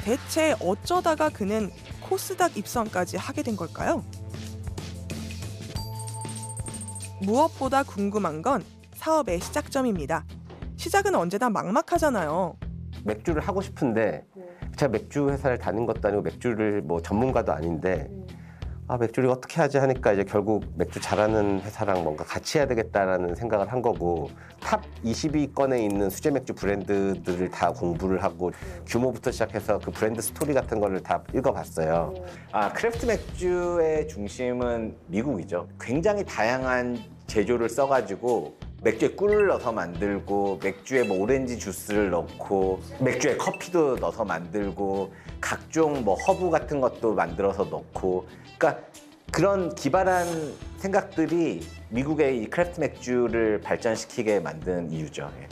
대체 어쩌다가 그는 코스닥 입성까지 하게 된 걸까요? 무엇보다 궁금한 건 사업의 시작점입니다. 시작은 언제나 막막하잖아요. 맥주를 하고 싶은데 제가 맥주 회사를 다닌 것도 아니고 맥주를 뭐 전문가도 아닌데 맥주를 어떻게 하지 하니까 이제 결국 맥주 잘하는 회사랑 뭔가 같이 해야 되겠다라는 생각을 한 거고 탑 20위권에 있는 수제 맥주 브랜드들을 다 공부를 하고 규모부터 시작해서 그 브랜드 스토리 같은 거를 다 읽어봤어요. 크래프트 맥주의 중심은 미국이죠. 굉장히 다양한 제조를 써가지고 맥주에 꿀을 넣어서 만들고 맥주에 뭐 오렌지 주스를 넣고 맥주에 커피도 넣어서 만들고 각종 뭐 허브 같은 것도 만들어서 넣고 그러니까 그런 기발한 생각들이 미국의 이 크래프트 맥주를 발전시키게 만든 이유죠. 예.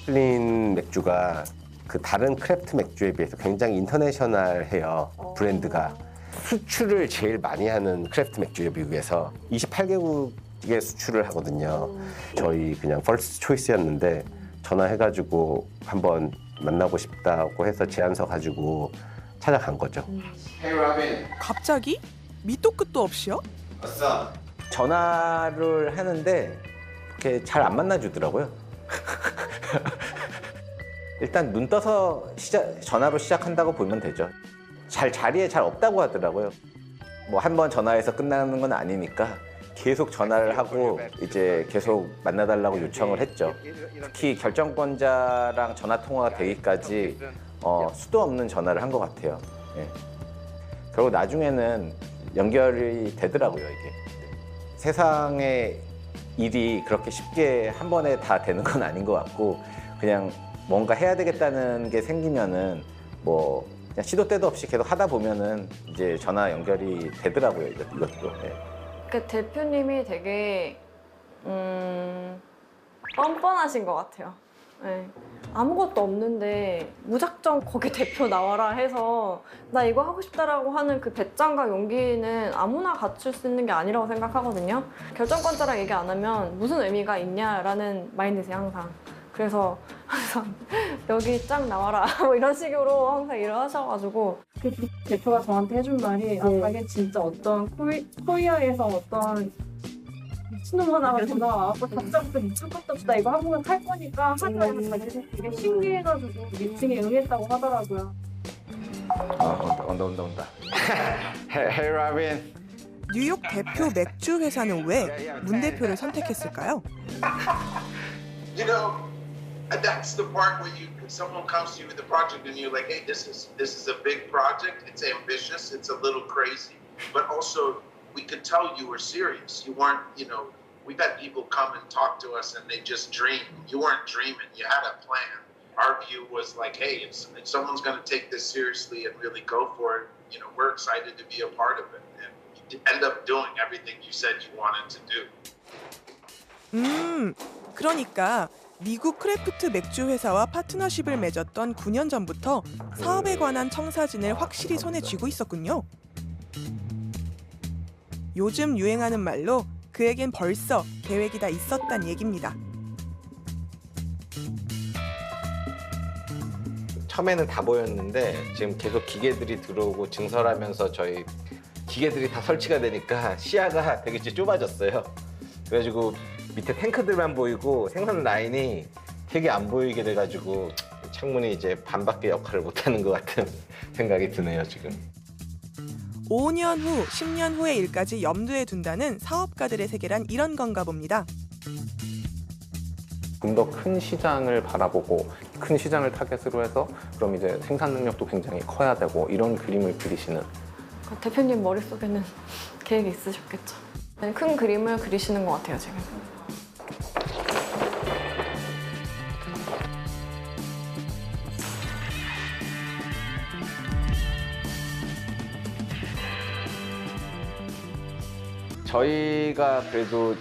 플린 맥주가 그 다른 크래프트 맥주에 비해서 굉장히 인터내셔널해요. 브랜드가 수출을 제일 많이 하는 크래프트 맥주예요. 미국에서 28개국에 수출을 하거든요. 저희 그냥 퍼스트 초이스였는데 전화해가지고 한번 만나고 싶다고 해서 제안서 가지고 찾아간 거죠. Hey Robin, 갑자기? 밑도 끝도 없이요? what's up? 전화를 하는데 그렇게 잘 안 만나주더라고요. 일단 눈 떠서 전화로 시작한다고 보면 되죠. 자리에 잘 없다고 하더라고요. 뭐 한 번 전화해서 끝나는 건 아니니까 계속 전화를 하고 이제 계속 만나달라고 요청을 했죠. 특히 결정권자랑 전화 통화가 되기까지 수도 없는 전화를 한 것 같아요. 예. 결국 나중에는 연결이 되더라고요, 이게. 세상의 일이 그렇게 쉽게 한 번에 다 되는 건 아닌 것 같고 그냥 뭔가 해야 되겠다는 게 생기면은 뭐 그냥 시도 때도 없이 계속 하다 보면은 이제 전화 연결이 되더라고요, 이것도. 네. 그 대표님이 되게 뻔뻔하신 것 같아요. 네. 아무것도 없는데 무작정 거기 대표 나와라 해서 나 이거 하고 싶다라고 하는 그 배짱과 용기는 아무나 갖출 수 있는 게 아니라고 생각하거든요. 결정권자랑 얘기 안 하면 무슨 의미가 있냐라는 마인드세요, 항상. 그래서 항상 여기 짱 나와라 뭐 이런 식으로 항상 일을 하셔가지고 그 대표가 저한테 해준 말이 자기 진짜 어떤 코리아에서 어떤 미친놈 하나가 전화가 와갖고 답장도 미칠 것도 없이 나 이거 한국에 탈 거니까 하자 해서 자기 되게 신기해가지고 미팅에 응했다고 하더라고요. 온다. Hey Robin. 뉴욕 대표 맥주 회사는 왜 문 대표를 선택했을까요? You know, that's the part where someone comes to you with a project and you're like, hey, this is a big project. It's ambitious. It's a little crazy, but also we could tell you were serious. You weren't, we've had people come and talk to us and they just dream. You weren't dreaming. You had a plan. Our view was like, hey, if someone's going to take this seriously and really go for it, we're excited to be a part of it. And you end up doing everything you said you wanted to do. 그러니까 미국 크래프트 맥주 회사와 파트너십을 맺었던 9년 전부터 사업에 관한 청사진을 확실히 손에 쥐고 있었군요. 요즘 유행하는 말로 그에겐 벌써 계획이 다 있었단 얘기입니다. 처음에는 다 보였는데 지금 계속 기계들이 들어오고 증설하면서 저희 기계들이 다 설치가 되니까 시야가 되게 이제 좁아졌어요. 그래가지고 밑에 탱크들만 보이고 생산 라인이 되게 안 보이게 돼가지고 창문이 이제 반밖에 역할을 못하는 것 같은 생각이 드네요, 지금. 5년 후, 10년 후의 일까지 염두에 둔다는 사업가들의 세계란 이런 건가 봅니다. 좀 더 큰 시장을 바라보고 큰 시장을 타겟으로 해서 그럼 이제 생산 능력도 굉장히 커야 되고 이런 그림을 그리시는 대표님 머릿속에는 계획이 있으셨겠죠. 큰 그림을 그리시는 것 같아요, 지금. 저희가 그래도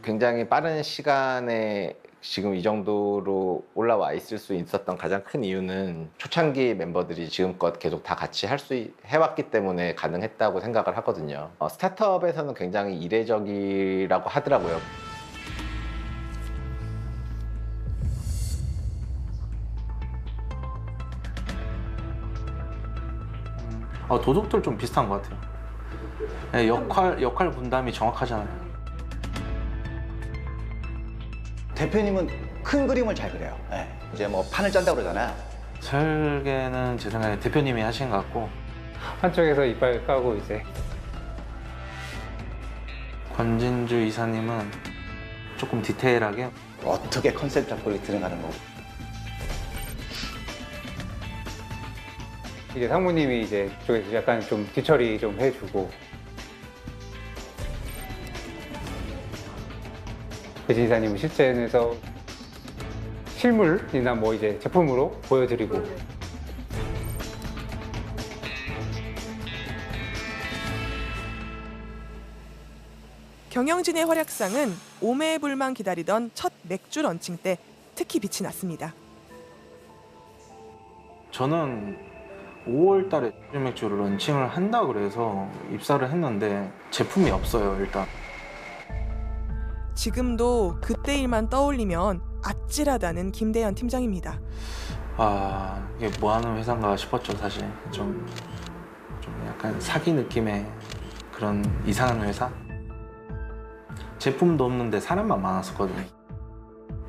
굉장히 빠른 시간에 지금 이 정도로 올라와 있을 수 있었던 가장 큰 이유는 초창기 멤버들이 지금껏 계속 다 같이 해왔기 때문에 가능했다고 생각을 하거든요. 스타트업에서는 굉장히 이례적이라고 하더라고요. 도둑들 좀 비슷한 것 같아요. 네, 역할 분담이 정확하잖아요. 대표님은 큰 그림을 잘 그려요. 네. 이제 뭐 판을 짠다고 그러잖아. 설계는 제 생각에 대표님이 하신 것 같고 한쪽에서 이빨 까고 이제 권진주 이사님은 조금 디테일하게 어떻게 컨셉 잡고 이렇게 들어가는 거고. 이제 상무님이 이제 그쪽에서 약간 좀 뒤처리 좀 해주고 배진 이사님은 실전에서 실물이나 뭐 이제 제품으로 보여드리고 경영진의 활약상은 오매불만 기다리던 첫 맥주 런칭 때 특히 빛이 났습니다. 저는 5월 달에 맥주를 런칭을 한다 그래서 입사를 했는데 제품이 없어요, 일단. 지금도 그때 일만 떠올리면 아찔하다는 김대현 팀장입니다. 이게 뭐 하는 회사인가 싶었죠, 사실. 좀 약간 사기 느낌의 그런 이상한 회사? 제품도 없는데 사람만 많았었거든요.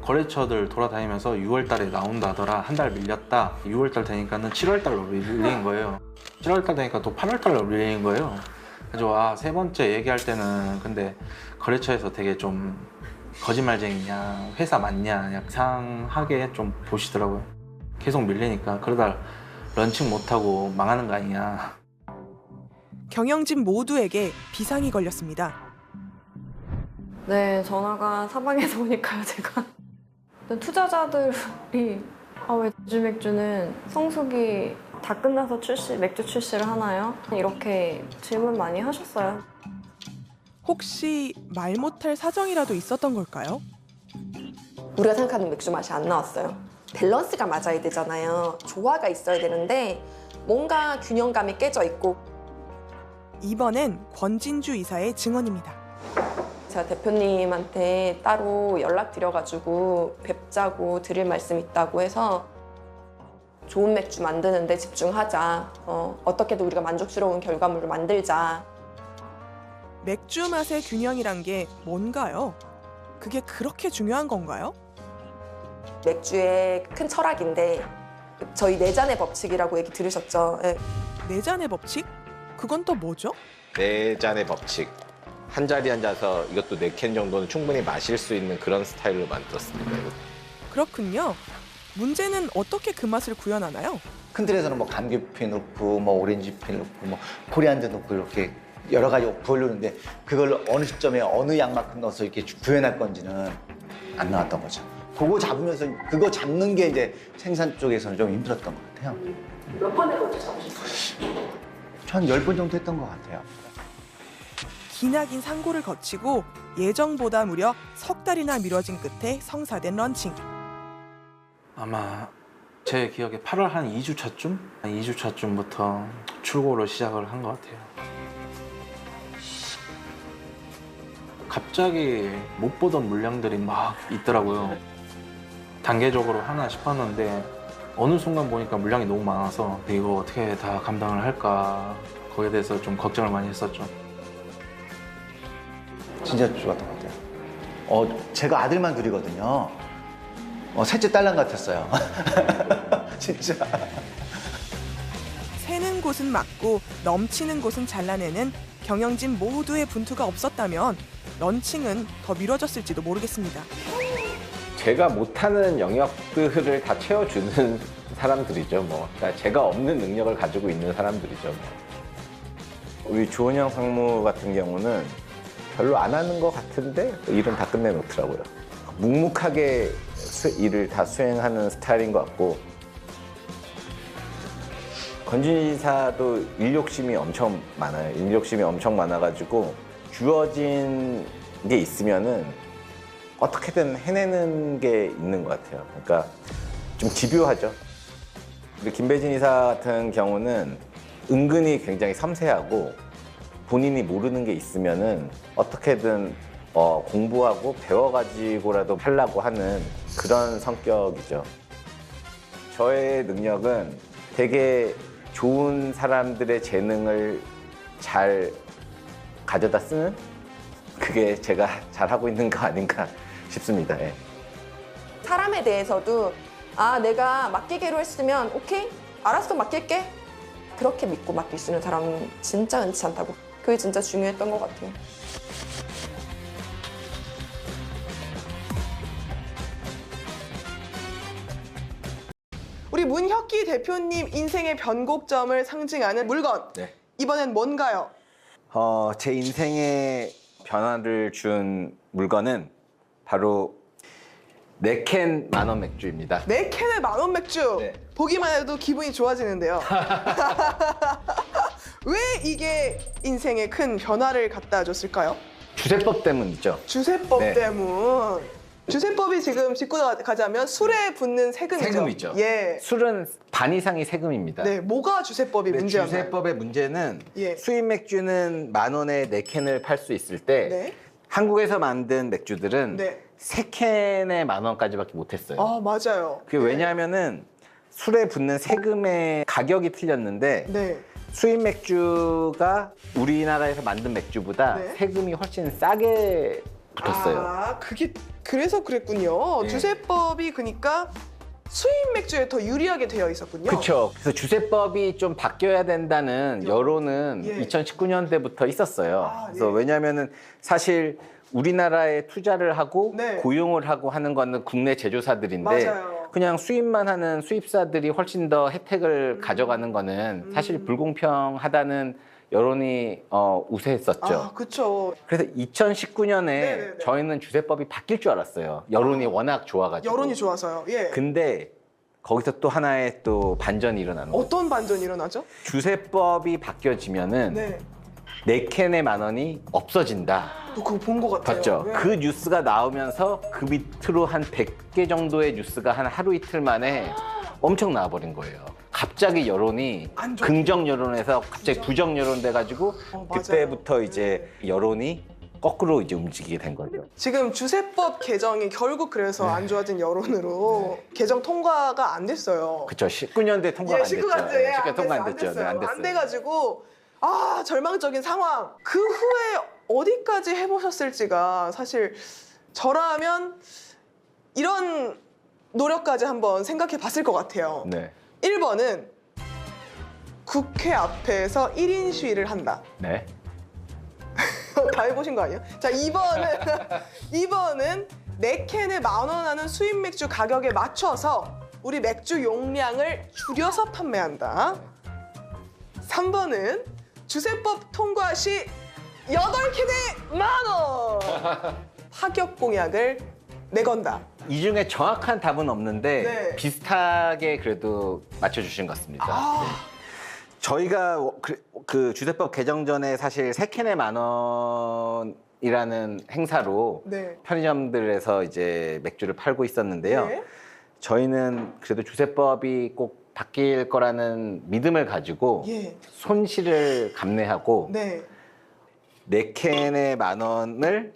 거래처들 돌아다니면서 6월 달에 나온다 하더라. 한 달 밀렸다. 6월 달 되니까는 7월 달로 밀린 거예요. 7월 달 되니까 또 8월 달로 밀린 거예요. 그래서 세 번째 얘기할 때는 근데 거래처에서 되게 좀 거짓말쟁이냐, 회사 맞냐, 약상하게 좀 보시더라고요. 계속 밀리니까 그러다 런칭 못하고 망하는 거 아니냐. 경영진 모두에게 비상이 걸렸습니다. 네, 전화가 사방에서 오니까요, 제가. 투자자들이 왜 제주맥주는 성수기 다 끝나서 맥주 출시를 하나요? 이렇게 질문 많이 하셨어요. 혹시 말 못할 사정이라도 있었던 걸까요? 우리가 생각하는 맥주 맛이 안 나왔어요. 밸런스가 맞아야 되잖아요. 조화가 있어야 되는데 뭔가 균형감이 깨져 있고. 이번엔 권진주 이사의 증언입니다. 제가 대표님한테 따로 연락드려가지고 뵙자고 드릴 말씀 있다고 해서 좋은 맥주 만드는 데 집중하자. 어떻게든 우리가 만족스러운 결과물을 만들자. 맥주 맛의 균형이란 게 뭔가요? 그게 그렇게 중요한 건가요? 맥주의 큰 철학인데 저희 네 잔의 법칙이라고 얘기 들으셨죠? 네. 네 잔의 법칙? 그건 또 뭐죠? 네 잔의 법칙. 한 자리에 앉아서 이것도 4캔 정도는 충분히 마실 수 있는 그런 스타일로 만들었습니다. 그렇군요. 문제는 어떻게 그 맛을 구현하나요? 큰 틀에서는 뭐 감귤피 넣고 뭐 오렌지피 넣고 뭐 코리안드 넣고 이렇게 여러 가지 보여주는데 그걸 어느 시점에 어느 양만큼 넣어서 이렇게 구현할 건지는 안 나왔던 거죠. 그거 잡으면서 그거 잡는 게 이제 생산 쪽에서는 좀 힘들었던 것 같아요. 몇 번에 걸쳐 잡으셨어요? 한 10번 정도 했던 것 같아요. 기나긴 상고를 거치고 예정보다 무려 석 달이나 미뤄진 끝에 성사된 런칭. 아마 제 기억에 8월 한 2주 차쯤? 2주 차쯤부터 출고를 시작을 한 것 같아요. 갑자기 못 보던 물량들이 막 있더라고요. 단계적으로 하나 싶었는데 어느 순간 보니까 물량이 너무 많아서 이거 어떻게 다 감당을 할까 거기에 대해서 좀 걱정을 많이 했었죠. 진짜 좋았던 것 같아요. 제가 아들만 둘이거든요. 셋째 딸랑 같았어요. 진짜. 새는 곳은 막고 넘치는 곳은 잘라내는 경영진 모두의 분투가 없었다면 런칭은 더 미뤄졌을지도 모르겠습니다. 제가 못하는 영역들을 다 채워주는 사람들이죠. 그러니까 제가 없는 능력을 가지고 있는 사람들이죠. 우리 조은영 상무 같은 경우는 별로 안 하는 것 같은데 일은 다 끝내놓더라고요. 묵묵하게 일을 다 수행하는 스타일인 것 같고 권진희 이사도 일 욕심이 엄청 많아요. 일 욕심이 엄청 많아가지고 주어진 게 있으면은 어떻게든 해내는 게 있는 것 같아요. 그러니까 좀 집요하죠. 우리 김배진 이사 같은 경우는 은근히 굉장히 섬세하고 본인이 모르는 게 있으면은 어떻게든 공부하고 배워가지고라도 하려고 하는 그런 성격이죠. 저의 능력은 되게 좋은 사람들의 재능을 잘 가져다 쓰는 그게 제가 잘하고 있는 거 아닌가 싶습니다. 예. 사람에 대해서도 아 내가 맡기기로 했으면 오케이 알았어 맡길게 그렇게 믿고 맡길 수 있는 사람은 진짜 흔치 않다고 그게 진짜 중요했던 것 같아요. 우리 문혁기 대표님 인생의 변곡점을 상징하는 물건. 네. 이번엔 뭔가요? 제 인생에 변화를 준 물건은 바로 4캔 만원 맥주입니다. 4캔의 만원 맥주. 네. 보기만 해도 기분이 좋아지는데요. 왜 이게 인생에 큰 변화를 갖다 줬을까요? 주세법 때문이죠. 주세법 네. 때문. 주세법이 지금 짚고 가자면 술에 붙는 세금이죠. 세금이죠. 예. 술은 반 이상이 세금입니다. 네, 뭐가 주세법이 근데 문제였나요? 주세법의 문제는 예. 수입 맥주는 10,000원에 4캔을 팔 수 있을 때 네. 한국에서 만든 맥주들은 네. 3캔에 10,000원까지밖에 못했어요. 아, 맞아요. 그게 왜냐하면은 술에 붙는 세금의 가격이 틀렸는데 네. 수입 맥주가 우리나라에서 만든 맥주보다 네. 세금이 훨씬 싸게 붙었어요. 아, 그게 그래서 그랬군요. 네. 주세법이 그러니까 수입 맥주에 더 유리하게 되어 있었군요. 그렇죠. 그래서 주세법이 좀 바뀌어야 된다는 여론은 예. 2019년대부터 있었어요. 아, 그래서 예. 왜냐하면은 사실 우리나라에 투자를 하고 네. 고용을 하고 하는 거는 국내 제조사들인데 맞아요. 그냥 수입만 하는 수입사들이 훨씬 더 혜택을 가져가는 거는 사실 불공평하다는 여론이 우세했었죠. 아, 그렇죠. 그래서 2019년에 네네네. 저희는 주세법이 바뀔 줄 알았어요. 여론이 워낙 좋아가지고. 여론이 좋아서요. 예. 근데 거기서 또 하나의 또 반전이 일어나는 거예요. 어떤 반전이 일어나죠? 주세법이 바뀌어지면은 네. 4캔에 10,000원이 없어진다. 또 그거 본 것 같아요. 봤죠? 예. 그 뉴스가 나오면서 그 밑으로 한 100개 정도의 뉴스가 한 하루 이틀 만에 엄청 나와버린 거예요. 갑자기 여론이 안 좋게. 긍정 여론에서 갑자기 부정 여론 돼가지고 맞아요. 그때부터 이제 여론이 거꾸로 이제 움직이게 된 거죠. 지금 주세법 개정이 결국 그래서 안 좋아진 여론으로 개정 통과가 안 됐어요. 그쵸. 19년대 통과가 안 됐죠. 19년대 예, 19년대 통과 안 됐죠. 네, 안 됐어요. 안 돼가지고 아 절망적인 상황. 그 후에 어디까지 해보셨을지가 사실 저라면 이런 노력까지 한번 생각해 봤을 것 같아요. 네. 1번은 국회 앞에서 1인 시위를 한다. 네. 다 해보신 거 아니에요? 자, 2번은 4캔에 10,000원 하는 수입 맥주 가격에 맞춰서 우리 맥주 용량을 줄여서 판매한다. 3번은 주세법 통과 시 8캔에 10,000원! 파격 공약을 내건다. 이 중에 정확한 답은 없는데 네. 비슷하게 그래도 맞춰주신 것 같습니다. 아. 네. 저희가 그 주세법 개정 전에 사실 3캔에 10,000원이라는 행사로 네. 편의점들에서 이제 맥주를 팔고 있었는데요. 네. 저희는 그래도 주세법이 꼭 바뀔 거라는 믿음을 가지고 예. 손실을 감내하고 네. 4캔에 10,000원을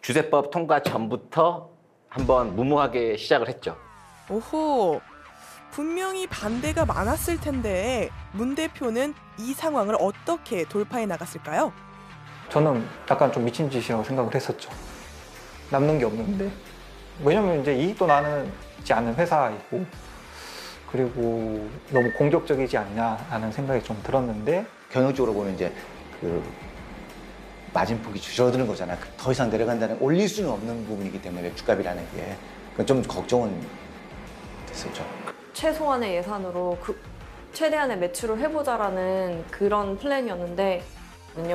주세법 통과 전부터 한번 무모하게 시작을 했죠. 오호. 분명히 반대가 많았을 텐데 문 대표는 이 상황을 어떻게 돌파해 나갔을까요? 저는 약간 좀 미친 짓이라고 생각을 했었죠. 남는 게 없는데. 왜냐면 이제 이익도 나지 않는 회사이고, 그리고 너무 공격적이지 않냐라는 생각이 좀 들었는데, 경영적으로 보면 이제 그 마진폭이 줄어드는 거잖아요. 더 이상 내려간다는 올릴 수는 없는 부분이기 때문에 맥주값이라는 게 그건 좀 걱정은 됐었죠. 최소한의 예산으로 최대한의 매출을 해보자라는 그런 플랜이었는데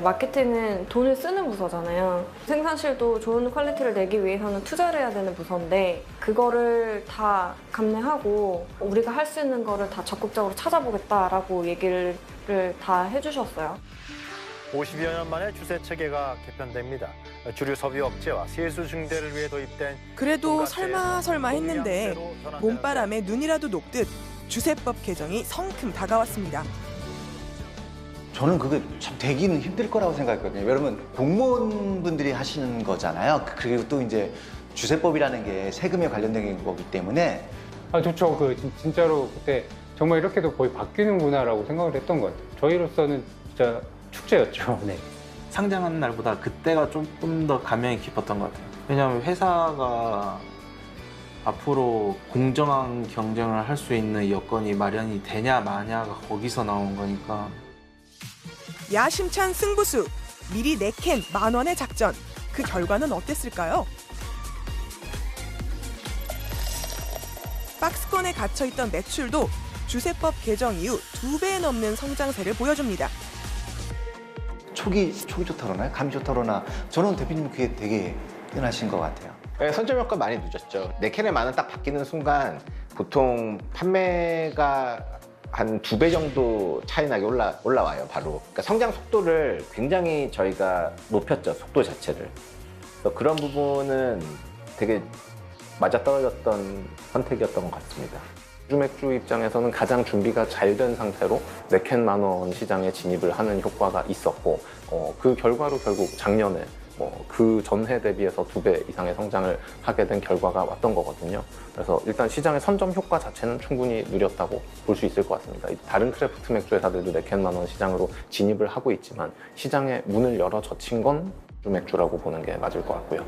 마케팅은 돈을 쓰는 부서잖아요. 생산실도 좋은 퀄리티를 내기 위해서는 투자를 해야 되는 부서인데 그거를 다 감내하고 우리가 할 수 있는 거를 다 적극적으로 찾아보겠다라고 얘기를 다 해주셨어요. 50여 년 만에 주세 체계가 개편됩니다. 주류 소비 억제와 세수 증대를 위해 도입된 그래도 설마 했는데 몸바람에 눈이라도 녹듯 주세법 개정이 성큼 다가왔습니다. 저는 그게 참 되기는 힘들 거라고 생각했거든요. 여러분 공무원분들이 하시는 거잖아요. 그리고 또 이제 주세법이라는 게 세금에 관련된 거기 때문에 아, 좋죠. 진짜로 그때 정말 이렇게도 거의 바뀌는구나라고 생각을 했던 것 같아요. 저희로서는 진짜 축제였죠. 네. 상장하는 날보다 그때가 조금 더 감명이 깊었던 것 같아요. 왜냐하면 회사가 앞으로 공정한 경쟁을 할 수 있는 여건이 마련이 되냐 마냐가 거기서 나온 거니까. 야심찬 승부수, 미리 4캔 10,000원의 작전. 그 결과는 어땠을까요? 박스권에 갇혀있던 매출도 주세법 개정 이후 2배 넘는 성장세를 보여줍니다. 촉이 좋다 그러나요? 감이 좋다 그러나 저는 대표님 그게 되게 뛰어나신 것 같아요. 네, 선점 효과 많이 늦었죠. 4캔의 만원 딱 바뀌는 순간 보통 판매가 한 2배 정도 차이 나게 올라와요, 바로. 그러니까 성장 속도를 굉장히 저희가 높였죠, 속도 자체를. 그래서 그런 부분은 되게 맞아떨어졌던 선택이었던 것 같습니다. 맥주 입장에서는 가장 준비가 잘 된 상태로 4캔 10,000원 시장에 진입을 하는 효과가 있었고 그 결과로 결국 작년에 그 전해 대비해서 2배 이상의 성장을 하게 된 결과가 왔던 거거든요. 그래서 일단 시장의 선점 효과 자체는 충분히 누렸다고 볼 수 있을 것 같습니다. 다른 크래프트 맥주 회사들도 4캔 10,000원 시장으로 진입을 하고 있지만 시장에 문을 열어 젖힌 건 맥주라고 보는 게 맞을 것 같고요.